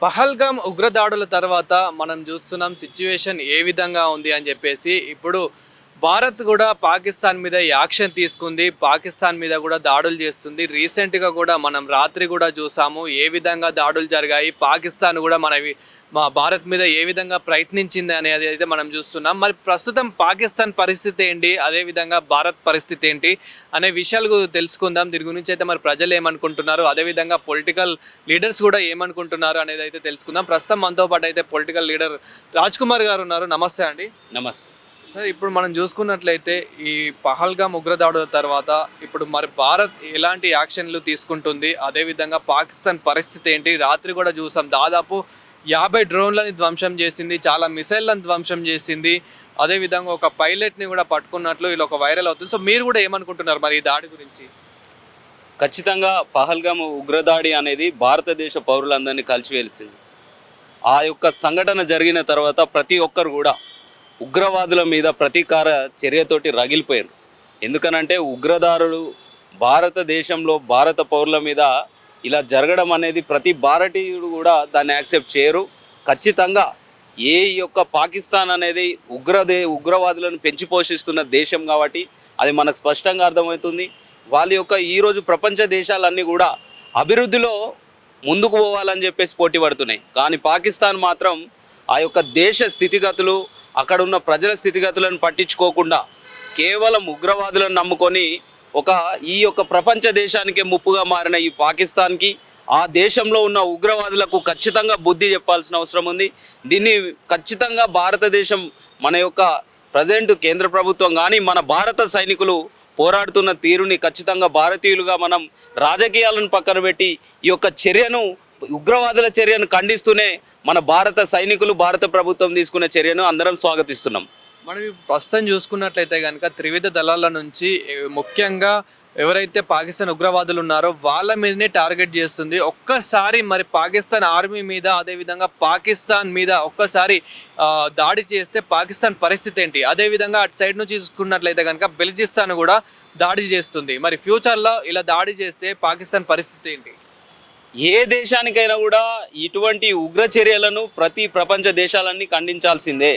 పహల్గామ్ ఉగ్రదాడుల తర్వాత మనం చూస్తున్నాం సిచ్యువేషన్ ఏ విధంగా ఉంది అని చెప్పేసి ఇప్పుడు భారత్ కూడా పాకిస్తాన్ మీద యాక్షన్ తీసుకుంది. పాకిస్తాన్ మీద కూడా దాడులు చేస్తుంది. రీసెంట్గా కూడా మనం రాత్రి కూడా చూసాము ఏ విధంగా దాడులు జరిగాయి. పాకిస్తాన్ కూడా మా భారత్ మీద ఏ విధంగా ప్రయత్నించింది అనేది అయితే మనం చూస్తున్నాం. మరి ప్రస్తుతం పాకిస్తాన్ పరిస్థితి ఏంటి, అదేవిధంగా భారత్ పరిస్థితి ఏంటి అనే విషయాలు తెలుసుకుందాం. దీని గురించి అయితే మరి ప్రజలు ఏమనుకుంటున్నారు, అదేవిధంగా పొలిటికల్ లీడర్స్ కూడా ఏమనుకుంటున్నారు అనేది అయితే తెలుసుకుందాం. ప్రస్తుతం మనతో పాటు అయితే పొలిటికల్ లీడర్ రాజ్ కుమార్ గారు ఉన్నారు. నమస్తే అండి. నమస్తే సార్, ఇప్పుడు మనం చూసుకున్నట్లయితే ఈ పహల్గామ్ ఉగ్రదాడుల తర్వాత ఇప్పుడు మరి భారత్ ఎలాంటి యాక్షన్లు తీసుకుంటుంది, అదేవిధంగా పాకిస్తాన్ పరిస్థితి ఏంటి? రాత్రి కూడా చూసాం, దాదాపు 50 డ్రోన్లని ధ్వంసం చేసింది, చాలా మిసైల్లను ధ్వంసం చేసింది, అదేవిధంగా ఒక పైలట్ని కూడా పట్టుకున్నట్లు ఇలా ఒక వైరల్ అవుతుంది. సో మీరు కూడా ఏమనుకుంటున్నారు మరి ఈ దాడి గురించి? ఖచ్చితంగా పహల్గామ్ ఉగ్రదాడి అనేది భారతదేశ పౌరులందరినీ కలిసివేసింది. ఆ యొక్క సంఘటన జరిగిన తర్వాత ప్రతి ఒక్కరు కూడా ఉగ్రవాదుల మీద ప్రతీకార చర్యతోటి రగిలిపోయారు. ఎందుకనంటే ఉగ్రదారులు భారతదేశంలో భారత పౌరుల మీద ఇలా జరగడం అనేది ప్రతి భారతీయుడు కూడా దాన్ని యాక్సెప్ట్ చేయరు. ఖచ్చితంగా ఈ యొక్క పాకిస్తాన్ అనేది ఉగ్రవాదులను పెంచి పోషిస్తున్న దేశం కాబట్టి అది మనకు స్పష్టంగా అర్థమవుతుంది. వాళ్ళ యొక్క ఈరోజు ప్రపంచ దేశాలన్నీ కూడా అభివృద్ధిలో ముందుకు పోవాలని చెప్పేసి పోటీ పడుతున్నాయి. కానీ పాకిస్తాన్ మాత్రం ఆ యొక్క దేశ స్థితిగతులు, అక్కడ ఉన్న ప్రజల స్థితిగతులను పట్టించుకోకుండా కేవలం ఉగ్రవాదులను నమ్ముకొని ఈ యొక్క ప్రపంచ దేశానికే ముప్పుగా మారిన ఈ పాకిస్తాన్కి, ఆ దేశంలో ఉన్న ఉగ్రవాదులకు ఖచ్చితంగా బుద్ధి చెప్పాల్సిన అవసరం ఉంది. దీన్ని ఖచ్చితంగా భారతదేశం, మన యొక్క ప్రజెంట్ కేంద్ర ప్రభుత్వం కానీ మన భారత సైనికులు పోరాడుతున్న తీరుని ఖచ్చితంగా భారతీయులుగా మనం రాజకీయాలను పక్కన పెట్టి ఈ యొక్క ఉగ్రవాదుల చర్యను ఖండిస్తూనే మన భారత సైనికులు, భారత ప్రభుత్వం తీసుకునే చర్యను అందరం స్వాగతిస్తున్నాం. మనం ప్రస్తుతం చూసుకున్నట్లయితే కనుక త్రివిధ దళాల నుంచి ముఖ్యంగా ఎవరైతే పాకిస్తాన్ ఉగ్రవాదులు ఉన్నారో వాళ్ళ మీదనే టార్గెట్ చేస్తుంది. ఒక్కసారి మరి పాకిస్తాన్ ఆర్మీ మీద, అదేవిధంగా పాకిస్తాన్ మీద ఒక్కసారి దాడి చేస్తే పాకిస్తాన్ పరిస్థితి ఏంటి? అదేవిధంగా అటు సైడ్ నుంచి చూసుకున్నట్లయితే కనుక బెల్జిస్తాన్ కూడా దాడి చేస్తుంది. మరి ఫ్యూచర్లో ఇలా దాడి చేస్తే పాకిస్తాన్ పరిస్థితి ఏంటి? ఏ దేశానికైనా కూడా ఇటువంటి ఉగ్ర చర్యలను ప్రపంచ దేశాలన్నీ ఖండించాల్సిందే.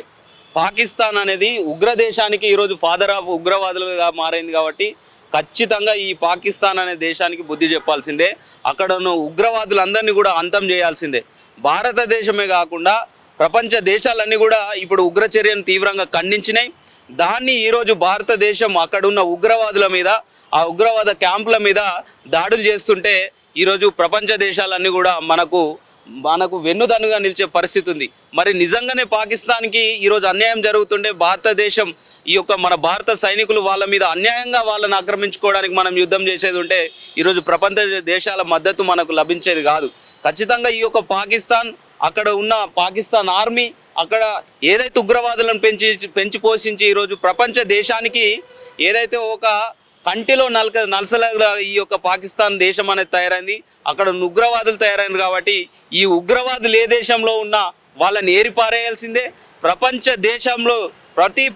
పాకిస్తాన్ అనేది ఉగ్ర దేశానికి ఈరోజు ఫాదర్ ఆఫ్ ఉగ్రవాదులుగా మారైంది కాబట్టి ఖచ్చితంగా ఈ పాకిస్తాన్ అనే దేశానికి బుద్ధి చెప్పాల్సిందే. అక్కడ ఉన్న ఉగ్రవాదులందరినీ కూడా అంతం చేయాల్సిందే. భారతదేశమే కాకుండా ప్రపంచ దేశాలన్నీ కూడా ఇప్పుడు ఉగ్ర చర్యను తీవ్రంగా ఖండించినాయి. దాన్ని ఈరోజు భారతదేశం అక్కడున్న ఉగ్రవాదుల మీద, ఆ ఉగ్రవాద క్యాంపుల మీద దాడులు చేస్తుంటే ఈరోజు ప్రపంచ దేశాలన్నీ కూడా మనకు వెన్నుదన్నుగా నిలిచే పరిస్థితి ఉంది. మరి నిజంగానే పాకిస్తాన్కి ఈరోజు అన్యాయం జరుగుతుంటే భారతదేశం మన భారత సైనికులు వాళ్ళ మీద అన్యాయంగా వాళ్ళని ఆక్రమించుకోవడానికి మనం యుద్ధం చేసేది ఉంటే ఈరోజు ప్రపంచ దేశాల మద్దతు మనకు లభించేది కాదు. ఖచ్చితంగా ఈ యొక్క పాకిస్తాన్, అక్కడ ఉన్న పాకిస్తాన్ ఆర్మీ అక్కడ ఏదైతే ఉగ్రవాదులను పెంచి పోషించి ఈరోజు ప్రపంచ దేశానికి ఏదైతే ఒక కంటిలో నలసలాగా ఈ యొక్క పాకిస్తాన్ దేశం అనేది తయారైంది. అక్కడ ఉగ్రవాదులు తయారైంది కాబట్టి ఈ ఉగ్రవాదులు ఏ దేశంలో ఉన్నా వాళ్ళని ఏరిపారేయాల్సిందే.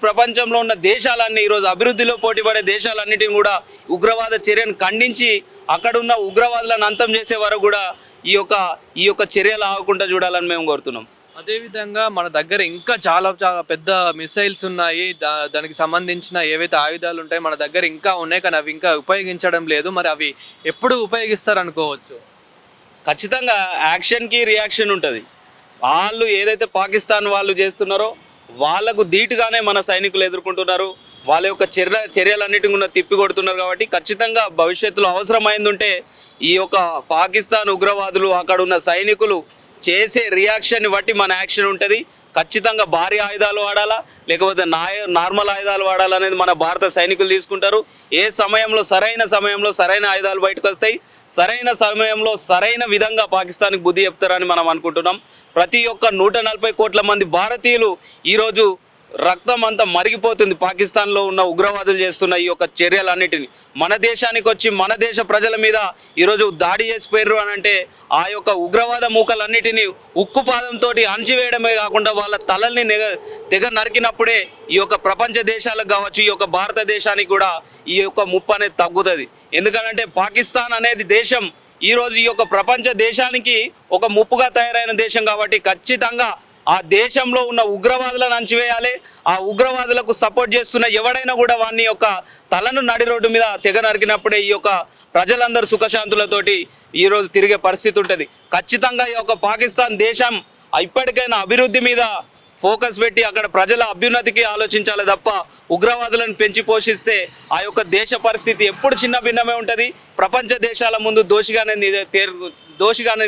ప్రపంచంలో ఉన్న దేశాలన్నీ ఈరోజు అభివృద్ధిలో పోటీపడే దేశాలన్నిటిని కూడా ఉగ్రవాద చర్యను ఖండించి అక్కడున్న ఉగ్రవాదులను అంతం చేసే వరకు కూడా ఈ యొక్క చర్యలు ఆగకుండా చూడాలని మేము కోరుతున్నాం. అదేవిధంగా మన దగ్గర ఇంకా చాలా చాలా పెద్ద మిసైల్స్ ఉన్నాయి. దానికి సంబంధించిన ఏవైతే ఆయుధాలు ఉంటాయో మన దగ్గర ఇంకా ఉన్నాయి, కానీ అవి ఇంకా ఉపయోగించడం లేదు. మరి అవి ఎప్పుడు ఉపయోగిస్తారు అనుకోవచ్చు? ఖచ్చితంగా యాక్షన్కి రియాక్షన్ ఉంటుంది. వాళ్ళు ఏదైతే పాకిస్తాన్ వాళ్ళు చేస్తున్నారో వాళ్ళకు ధీటుగానే మన సైనికులు ఎదుర్కొంటున్నారు. వాళ్ళ యొక్క చర్యలన్నిటిని కూడా తిప్పి కొడుతున్నారు. కాబట్టి ఖచ్చితంగా భవిష్యత్తులో అవసరమైందంటే ఈ యొక్క పాకిస్తాన్ ఉగ్రవాదులు, అక్కడ ఉన్న సైనికులు చేసే రియాక్షన్ని బట్టి మన యాక్షన్ ఉంటుంది. ఖచ్చితంగా భారీ ఆయుధాలు వాడాలా లేకపోతే నార్మల్ ఆయుధాలు వాడాలనేది మన భారత సైనికులు తీసుకుంటారు. సరైన సమయంలో సరైన ఆయుధాలు బయటకు వస్తాయి. సరైన సమయంలో సరైన విధంగా పాకిస్తాన్కి బుద్ధి చెప్తారని మనం అనుకుంటున్నాం. ప్రతి ఒక్క 140 కోట్ల మంది భారతీయులు ఈరోజు రక్తం అంతా మరిగిపోతుంది పాకిస్తాన్లో ఉన్న ఉగ్రవాదులు చేస్తున్న ఈ యొక్క చర్యలన్నిటిని. మన దేశానికి వచ్చి మన దేశ ప్రజల మీద ఈరోజు దాడి చేసిపోయారు అని అంటే ఆ యొక్క ఉగ్రవాద మూకలన్నిటినీ ఉక్కుపాదంతో అణచివేయడమే కాకుండా వాళ్ళ తలల్ని తెగ నరికినప్పుడే ఈ యొక్క ప్రపంచ దేశాలకు కావచ్చు, ఈ యొక్క భారతదేశానికి కూడా ఈ యొక్క ముప్పు అనేది తగ్గుతుంది. ఎందుకంటే పాకిస్తాన్ అనేది దేశం ఈరోజు ఈ యొక్క ప్రపంచ దేశానికి ఒక ముప్పుగా తయారైన దేశం కాబట్టి ఖచ్చితంగా ఆ దేశంలో ఉన్న ఉగ్రవాదులను అణచివేయాలి. ఆ ఉగ్రవాదులకు సపోర్ట్ చేస్తున్న ఎవడైనా కూడా వాని యొక్క తలను నడి రోడ్డు మీద తెగ నరికినప్పుడే ఈ యొక్క ప్రజలందరూ సుఖశాంతులతోటి ఈరోజు తిరిగే పరిస్థితి ఉంటుంది. ఖచ్చితంగా ఈ యొక్క పాకిస్తాన్ దేశం ఇప్పటికైనా అభివృద్ధి మీద ఫోకస్ పెట్టి అక్కడ ప్రజల అభ్యున్నతికి ఆలోచించాలి తప్ప ఉగ్రవాదులను పెంచి పోషిస్తే ఆ యొక్క దేశ పరిస్థితి ఎప్పుడు చిన్న భిన్నమే ఉంటుంది. ప్రపంచ దేశాల ముందు దోషిగానే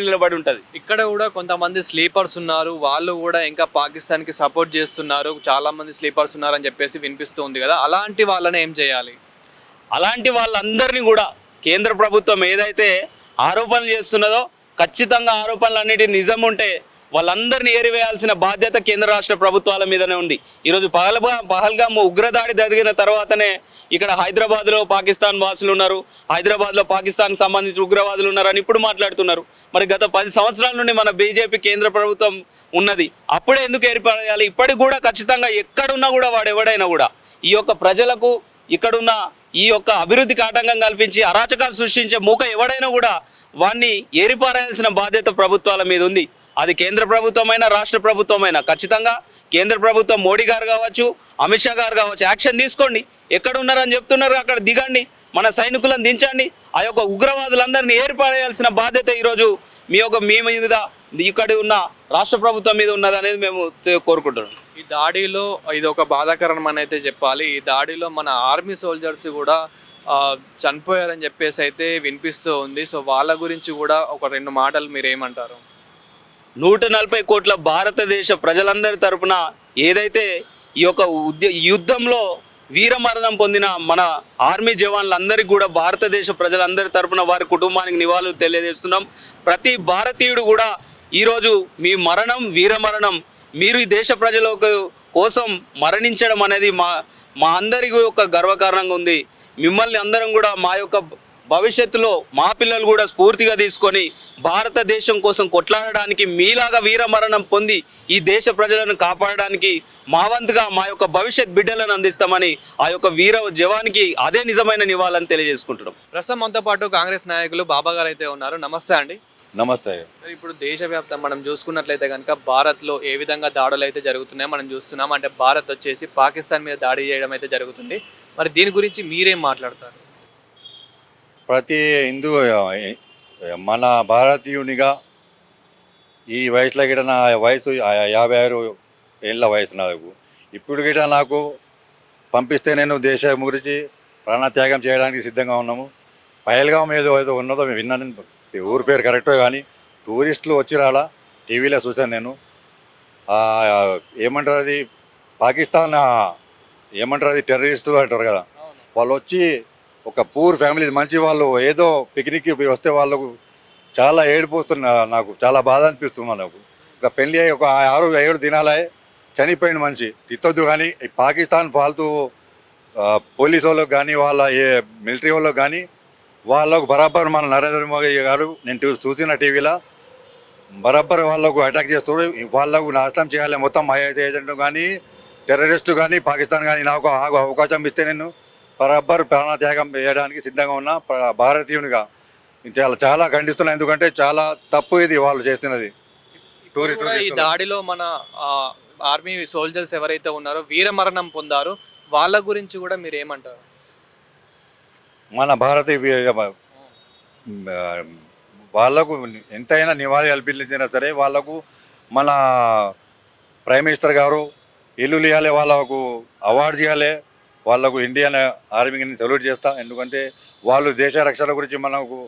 నిలబడి ఉంటుంది. ఇక్కడ కూడా కొంతమంది స్లీపర్స్ ఉన్నారు, వాళ్ళు కూడా ఇంకా పాకిస్తాన్కి సపోర్ట్ చేస్తున్నారు, చాలా మంది స్లీపర్స్ ఉన్నారు అని చెప్పేసి వినిపిస్తుంది కదా, అలాంటి వాళ్ళని ఏం చేయాలి? అలాంటి వాళ్ళందరినీ కూడా కేంద్ర ప్రభుత్వం ఏదైతే ఆరోపణలు చేస్తున్నదో ఖచ్చితంగా ఆరోపణలన్నిటి నిజం ఉంటే వాళ్ళందరినీ ఏరివేయాల్సిన బాధ్యత కేంద్ర రాష్ట్ర ప్రభుత్వాల మీదనే ఉంది. ఈరోజు పహల్గామ్ ఉగ్రదాడి జరిగిన తర్వాతనే ఇక్కడ హైదరాబాద్లో పాకిస్తాన్ వాసులు ఉన్నారు, హైదరాబాద్లో పాకిస్తాన్కి సంబంధించిన ఉగ్రవాదులు ఉన్నారని ఇప్పుడు మాట్లాడుతున్నారు. మరి గత 10 సంవత్సరాల నుండి మన బీజేపీ కేంద్ర ప్రభుత్వం ఉన్నది, అప్పుడే ఎందుకు ఏర్పడాలి? ఇప్పటికి కూడా ఖచ్చితంగా ఎక్కడున్నా కూడా వాడు ఎవడైనా కూడా ఈ యొక్క ప్రజలకు ఇక్కడున్న ఈ యొక్క అభివృద్ధికి ఆటంకం కల్పించి అరాచకాలు సృష్టించే మూక ఎవడైనా కూడా వాడిని ఏరిపారాయాల్సిన బాధ్యత ప్రభుత్వాల మీద ఉంది. అది కేంద్ర ప్రభుత్వమైనా రాష్ట్ర ప్రభుత్వమైనా ఖచ్చితంగా కేంద్ర ప్రభుత్వం మోడీ గారు కావచ్చు, అమిత్ షా గారు కావచ్చు, యాక్షన్ తీసుకోండి. ఎక్కడ ఉన్నారని చెప్తున్నారు అక్కడ దిగండి, మన సైనికులను దించండి. ఆ యొక్క ఉగ్రవాదులందరినీ ఏర్పడేయాల్సిన బాధ్యత ఈరోజు మీ మీద ఇక్కడ ఉన్న రాష్ట్ర ప్రభుత్వం మీద ఉన్నది అనేది మేము కోరుకుంటున్నాం. ఈ దాడిలో ఇది ఒక బాధాకరం అని అయితే చెప్పాలి. ఈ దాడిలో మన ఆర్మీ సోల్జర్స్ కూడా చనిపోయారని చెప్పేసి అయితే వినిపిస్తూ ఉంది. సో వాళ్ళ గురించి కూడా ఒక 2 మాటలు మీరు ఏమంటారు? 140 కోట్ల భారతదేశ ప్రజలందరి తరపున ఏదైతే ఈ యొక్క యుద్ధంలో వీరమరణం పొందిన మన ఆర్మీ జవాన్లందరికీ కూడా భారతదేశ ప్రజలందరి తరపున వారి కుటుంబానికి నివాళులు తెలియజేస్తున్నాం. ప్రతి భారతీయుడు కూడా ఈరోజు మీ మరణం వీరమరణం, మీరు ఈ దేశ ప్రజల కోసం మరణించడం అనేది మా అందరికీ ఒక గర్వకారణంగా ఉంది. మిమ్మల్ని అందరం కూడా మా యొక్క భవిష్యత్తులో మా పిల్లలు కూడా స్ఫూర్తిగా తీసుకొని భారతదేశం కోసం కొట్లాడడానికి మీలాగా వీరమరణం పొంది ఈ దేశ ప్రజలను కాపాడడానికి మా వంతుగా మా యొక్క భవిష్యత్ బిడ్డలను అందిస్తామని ఆ యొక్క వీర జవానికి అదే నిజమైన నివాళులని తెలియజేసుకుంటున్నాం. ప్రస్తుతం మనతో పాటు కాంగ్రెస్ నాయకులు బాబా గారు అయితే ఉన్నారు. నమస్తే అండి. నమస్తే. ఇప్పుడు దేశవ్యాప్తంగా మనం చూసుకున్నట్లయితే కనుక భారత్లో ఏ విధంగా దాడులు అయితే జరుగుతున్నాయో మనం చూస్తున్నాం. అంటే భారత్ వచ్చేసి పాకిస్తాన్ మీద దాడి చేయడం అయితే జరుగుతుంది. మరి దీని గురించి మీరేం మాట్లాడతారు? ప్రతి హిందూ మన భారతీయునిగా ఈ వయసులో గిట నా వయసు 56 ఏళ్ళ వయసు నాకు. ఇప్పుడు గిట నాకు పంపిస్తే నేను దేశం గురించి ప్రాణత్యాగం చేయడానికి సిద్ధంగా ఉన్నాము. పహల్గామ్ ఏదో ఉన్నదో విన్నాను, ఊరి పేరు కరెక్టో కానీ టూరిస్టులు వచ్చి రాలా, టీవీలో చూశాను నేను. ఏమంటారు అది పాకిస్తాన్ ఏమంటారు అది టెర్రరిస్టులు అంటారు కదా, వాళ్ళు వచ్చి ఒక పూర్ ఫ్యామిలీ మంచి వాళ్ళు ఏదో పిక్నిక్కి వస్తే వాళ్ళకు చాలా ఏడిపోతున్నా, నాకు చాలా బాధ అనిపిస్తుంది. నాకు ఒక పెళ్ళి అయ్యి ఒక 6-7 దినాలే చనిపోయిన మనిషి తిట్టొద్దు. కానీ ఈ పాకిస్తాన్ ఫాల్తూ పోలీసు వాళ్ళకు కానీ వాళ్ళ మిలిటరీ వాళ్ళకు కానీ వాళ్ళకు బరాబర్ మన నరేంద్ర మోదీ గారు నేను చూసిన టీవీలో బరాబర్ వాళ్ళకు అటాక్ చేస్తారు, వాళ్ళకు నాశనం చేయాలి మొత్తం ఐఏఎస్ ఏజెంట్ కానీ టెర్రరిస్టు కానీ పాకిస్తాన్ కానీ. నాకు అవకాశం ఇస్తే నేను బరాబర్ ప్రాణత్యాగం చేయడానికి సిద్ధంగా ఉన్న భారతీయునిగా చాలా ఖండిస్తున్నా. ఎందుకంటే చాలా తప్పు ఇది వాళ్ళు చేస్తున్నది. ఈ దాడిలో మన ఆర్మీ సోల్జర్స్ ఎవరైతే ఉన్నారో వీరమరణం పొందారో వాళ్ళ గురించి కూడా మీరు ఏమంటారు? మన భారతీయ వాళ్ళకు ఎంతైనా నివాళి కల్పించినా సరే వాళ్ళకు మన ప్రైమ్ మినిస్టర్ గారు ఇల్లు ఇవ్వాలి, వాళ్ళకు అవార్డు చేయాలి, వాళ్ళకు ఇండియన్ ఆర్మీని సెల్యూట్ చేస్తా. ఎందుకంటే వాళ్ళు దేశ రక్షణ గురించి మనకు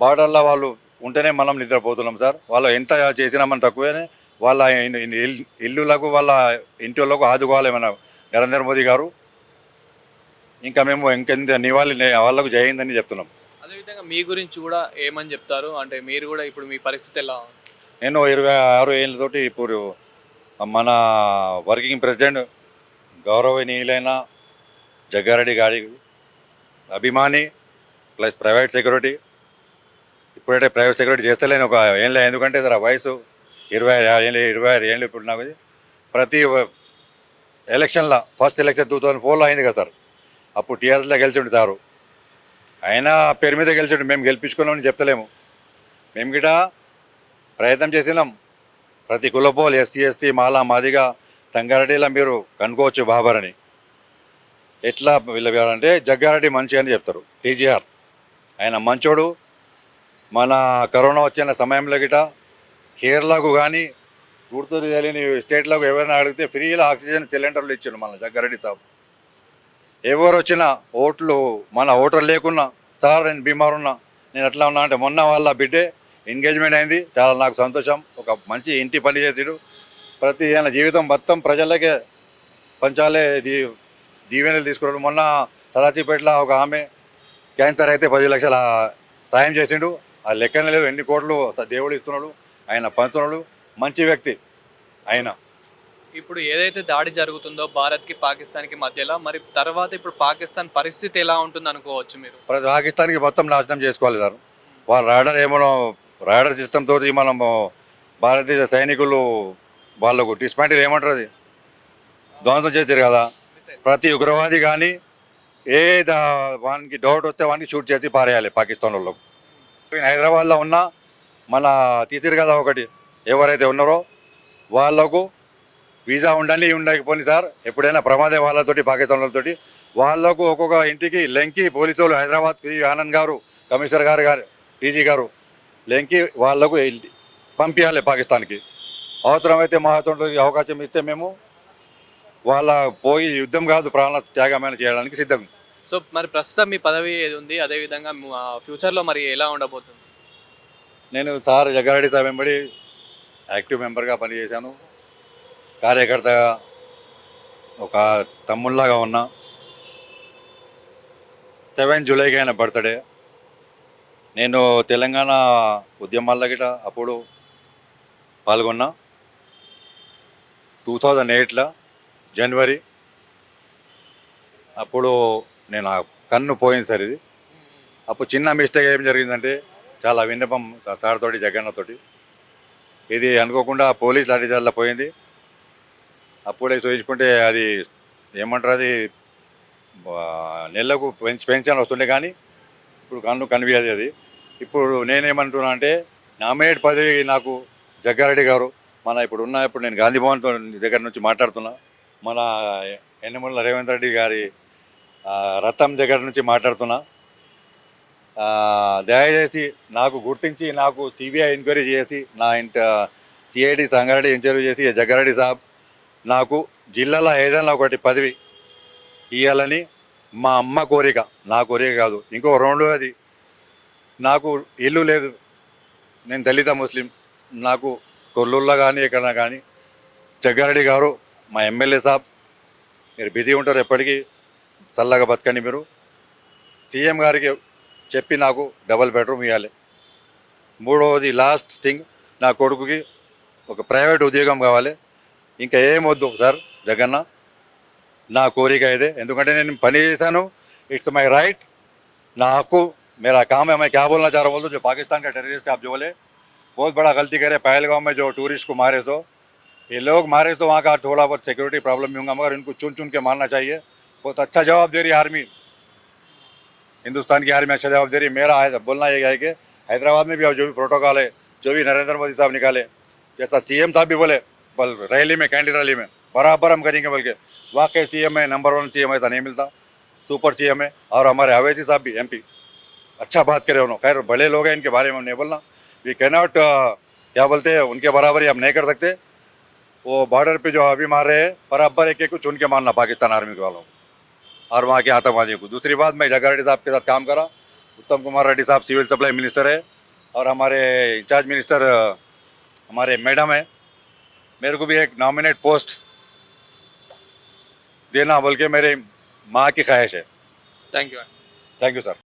బార్డర్లో వాళ్ళు ఉంటేనే మనం నిద్రపోతున్నాం సార్. వాళ్ళు ఎంత చేసినా మనం తక్కువే. వాళ్ళ ఇల్లులకు వాళ్ళ ఇంటి వాళ్ళకు ఆదుకోవాలి మన నరేంద్ర మోదీ గారు. ఇంకా మేము ఇంకెంత నివాళి వాళ్ళకు జయిందని చెప్తున్నాం. అదేవిధంగా మీ గురించి కూడా ఏమని చెప్తారు? అంటే మీరు కూడా ఇప్పుడు మీ పరిస్థితి ఎలా? నేను 26 ఏళ్ళతోటి ఇప్పుడు మన వర్కింగ్ ప్రెసిడెంట్ గౌరవనీయులైన జగ్గారెడ్డి గారి అభిమాని ప్లస్ ప్రైవేట్ సెక్యూరిటీ. ఇప్పుడైతే ప్రైవేట్ సెక్యూరిటీ చేస్తలేను ఒక ఏళ్ళ, ఎందుకంటే వయసు 26 ఏళ్ళు. ఇప్పుడు నాకు ప్రతి ఎలక్షన్లో ఫస్ట్ ఎలక్షన్ 2004లో అయింది కదా సార్, అప్పుడు టీఆర్ఎస్లో గెలిచిండు సారు. ఆయన పేరు మీద గెలిచిండు, మేము గెలిపించుకున్నామని చెప్తలేము. మేము గిట ప్రయత్నం చేసినాం. ప్రతి కులపోలు ఎస్సీ ఎస్సీ మాలా మాదిగా సంగారెడ్డిలో మీరు కనుక్కోవచ్చు బాబర్ అని. ఎట్లా వీళ్ళంటే జగ్గారెడ్డి మంచి అని చెప్తారు. టీజీఆర్ ఆయన మంచోడు. మన కరోనా వచ్చిన సమయంలో గిట కేరళకు కానీ గుర్తు తెలియని స్టేట్లకు ఎవరైనా అడిగితే ఫ్రీలో ఆక్సిజన్ సిలిండర్లు ఇచ్చారు మన జగ్గారెడ్డి సాబ్. ఎవరు వచ్చినా ఓట్లు మన ఓటర్ లేకున్నా సార్ నేను బీమార్ ఉన్నా నేను ఎట్లా ఉన్నా అంటే మొన్న వాళ్ళ బిడ్డే ఎంగేజ్మెంట్ అయింది. చాలా నాకు సంతోషం. ఒక మంచి ఇంటి పని చేసాడు. ప్రతి ఆయన జీవితం మొత్తం ప్రజలకే పంచాలే దీవెనలు తీసుకున్నాడు. మొన్న సదాచిపేటలో ఒక ఆమె క్యాన్సర్ అయితే 10 లక్షల సాయం చేసిండు. ఆ లెక్కనే లేదు ఎన్ని కోట్లు దేవుడు ఇస్తున్నాడు. ఆయన పంచుతున్నాడు. మంచి వ్యక్తి ఆయన. ఇప్పుడు ఏదైతే దాడి జరుగుతుందో భారత్కి పాకిస్తాన్కి మధ్యలో, మరి తర్వాత ఇప్పుడు పాకిస్తాన్ పరిస్థితి ఎలా ఉంటుంది అనుకోవచ్చు మీరు? ప్రతి పాకిస్తాన్కి మొత్తం నాశనం చేసుకోవాలి సార్. వాళ్ళు రాడర్ సిస్టమ్ తోటి మనము భారతదేశ సైనికులు వాళ్ళకు డిస్మాంటిల్ ఏమంటారు అది ధ్వంసం చేశారు కదా. ప్రతి ఉగ్రవాది కానీ వానికి డౌట్ వస్తే వానికి షూట్ చేసి పారేయాలి పాకిస్తాన్ వాళ్ళకు. హైదరాబాద్లో ఉన్న మన తీసిరు కదా ఒకటి ఎవరైతే ఉన్నారో వాళ్ళకు వీసా ఉండాలి ఉండకపోయింది సార్. ఎప్పుడైనా ప్రమాదం వాళ్ళతోటి పాకిస్తాన్ వాళ్ళతోటి వాళ్ళకు ఒక్కొక్క ఇంటికి లెంకి పోలీసు వాళ్ళు హైదరాబాద్ ఆనంద్ గారు కమిషనర్ గారు డీజీ గారు లెంకి వాళ్ళకు పంపించాలి పాకిస్తాన్కి. అవసరమైతే మహాత్ముడికి అవకాశం ఇస్తే మేము వాళ్ళ పోయి యుద్ధం కాదు ప్రాణ త్యాగమైన చేయడానికి సిద్ధం. సో మరి ప్రస్తుతం మీ పదవి ఏది ఉంది, అదేవిధంగా ఫ్యూచర్లో మరి ఎలా ఉండబోతుంది? నేను సార్ జగ్గారెడ్డి సార్ వెంబడి యాక్టివ్ మెంబర్గా పనిచేశాను. కార్యకర్తగా ఒక తమ్ముళ్ళలాగా ఉన్నా. 7 జూలైకి ఆయన బర్త్డే. నేను తెలంగాణ ఉద్యమాల్లో గిట అప్పుడు పాల్గొన్నా. 2008లో జనవరి అప్పుడు నేను ఆ కన్ను పోయింది సార్. ఇది అప్పుడు చిన్న మిస్టేక్ ఏం జరిగిందంటే చాలా విన్నపం సార్ తోటి జగన్నతోటి ఇది అనుకోకుండా పోలీస్ లాఠీచార్జ్లో పోయింది. అప్పుడే చూపించుకుంటే అది ఏమంటారు అది నెలకు పెన్షన్ వస్తుండే కానీ ఇప్పుడు కన్ను కనిపించేది అది. ఇప్పుడు నేనేమంటున్నా అంటే నామినేట్ పదవి నాకు జగ్గారెడ్డి గారు ఇప్పుడు నేను గాంధీ భవన్ దగ్గర నుంచి మాట్లాడుతున్నా. మన యనమల రేవంత్ రెడ్డి గారి రథం దగ్గర నుంచి మాట్లాడుతున్నా. దయచేసి నాకు గుర్తించి నాకు సిబిఐ ఎంక్వైరీ చేసి నా సిఐడి సంగారెడ్డి ఇంటర్వ్యూ చేసి జగ్గారెడ్డి సాబ్ నాకు జిల్లాలో ఏదైనా ఒకటి పదవి ఇవ్వాలని మా అమ్మ కోరిక. నా కోరిక కాదు. ఇంకో రెండోది నాకు ఇల్లు లేదు. నేను దళిత ముస్లిం. నాకు కొల్లూరులో కానీ ఎక్కడన్నా కానీ జగ్గారెడ్డి గారు మా ఎమ్మెల్యే సాబ్ మీరు బిజీ ఉంటారు ఎప్పటికీ చల్లగా బతకండి. మీరు సీఎం గారికి చెప్పి నాకు డబుల్ బెడ్రూమ్ ఇవ్వాలి. మూడవది లాస్ట్ థింగ్ నా కొడుకుకి ఒక ప్రైవేట్ ఉద్యోగం కావాలి. ఇంకా ఏమొద్దు సార్ జగన్న. నా కోరిక ఇదే. ఎందుకంటే నేను పని చేశాను. इट्स माई राइट ना हकू मेरा काम है। मैं क्या बोलना चाह रहा हूँ बोल दो जो पाकिस्तान का टेररिस्ट आप जो बोले बहुत बड़ा गलती करे। पहलगाम में जो टूरिस्ट को मारे तो ये लोग मारे तो वहाँ का थोड़ा बहुत सिक्योरिटी प्रॉब्लम भी होगा मगर इनको चुन चुन के मारना चाहिए। बहुत अच्छा जवाब दे रही है आर्मी, हिंदुस्तान की आर्मी अच्छा जवाब दे रही है। मेरा बोलना ये है कि हैदराबाद में भी अब जो भी प्रोटोकॉल है जो भी नरेंद्र मोदी साहब निकाले जैसा सीएम साहब भी बोले बल रैली में कैंडिड रैली में बराबर हम करेंगे बोल के वाकई सीएम है नंबर 1 सीएम ऐसा नहीं मिलता, सुपर सीएम है। और हमारे अवैसी साहब भी एमपी अच्छा बात करे उन्होंने। खैर बड़े लोग हैं इनके बारे में हम नहीं बोलना। वी कैनॉट क्या बोलते हैं उनके बराबरी हम नहीं कर सकते। वो बॉर्डर पे जो अभी मार रहे हैं बराबर एक एक को चुन के मारना पाकिस्तान आर्मी के वालों और वहाँ के आतंकवादियों को। दूसरी बात मैं जग्गा रेड्डी साहब के साथ काम करा। उत्तम कुमार रेड्डी साहब सिविल सप्लाई मिनिस्टर है और हमारे इंचार्ज मिनिस्टर हमारे मैडम है। मेरे को भी एक नॉमिनेट पोस्ट देना बोल के मेरे माँ की ख्वाहिश है। Thank you. Thank you sir.